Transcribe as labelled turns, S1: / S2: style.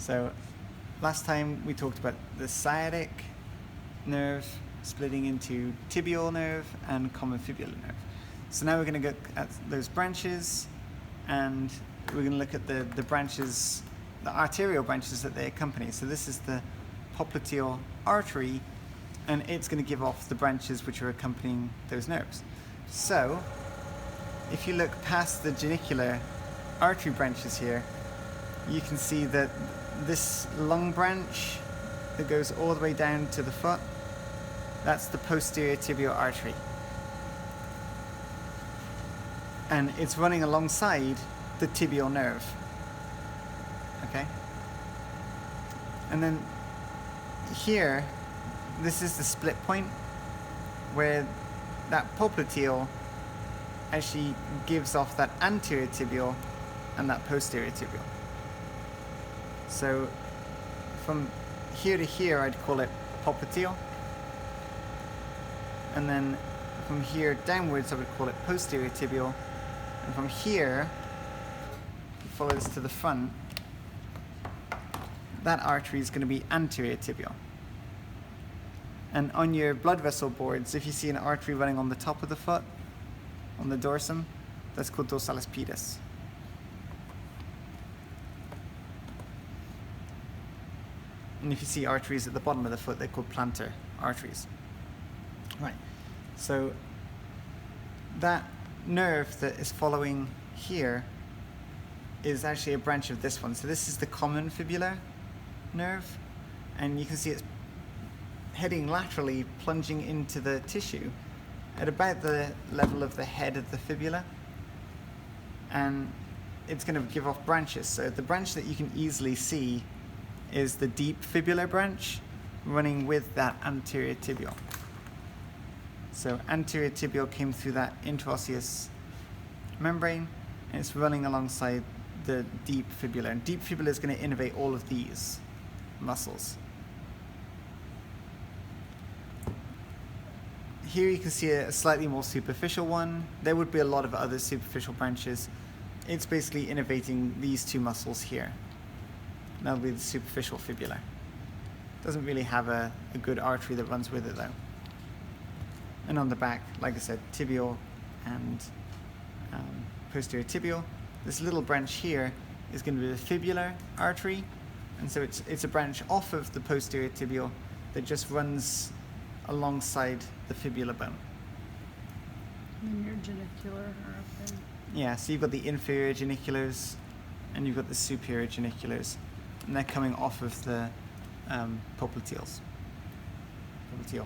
S1: So last time we talked about the sciatic nerve splitting into tibial nerve and common fibular nerve. So now we're going to look at those branches, and we're going to look at the branches, the arterial branches that they accompany. So this is the popliteal artery, and it's going to give off the branches which are accompanying those nerves. So if you look past the genicular artery branches here, you can see that this long branch that goes all the way down to the foot, that's the posterior tibial artery. And it's running alongside the tibial nerve. Okay? And then here, this is the split point where that popliteal actually gives off that anterior tibial and that posterior tibial. So from here to here, I'd call it popliteal. And then from here downwards, I would call it posterior tibial. And from here, follow this to the front, that artery is going to be anterior tibial. And on your blood vessel boards, if you see an artery running on the top of the foot, on the dorsum, that's called dorsalis pedis. And if you see arteries at the bottom of the foot, they're called plantar arteries. Right. So that nerve that is following here is actually a branch of this one. So this is the common fibular nerve, and you can see it's heading laterally, plunging into the tissue at about the level of the head of the fibula, and it's going to give off branches. So the branch that you can easily see is the deep fibular branch running with that anterior tibial. So anterior tibial came through that interosseous membrane, and it's running alongside the deep fibula. And deep fibula is going to innervate all of these muscles. Here you can see a slightly more superficial one. There would be a lot of other superficial branches. It's basically innervating these two muscles here. That'll be the superficial fibula. Doesn't really have a good artery that runs with it though. And on the back, like I said, tibial and posterior tibial. This little branch here is going to be the fibular artery, and so it's a branch off of the posterior tibial that just runs alongside the fibula bone.
S2: And your genicular are up there.
S1: Yeah, so you've got the inferior geniculars and you've got the superior geniculars, and they're coming off of the popliteals. Popliteal.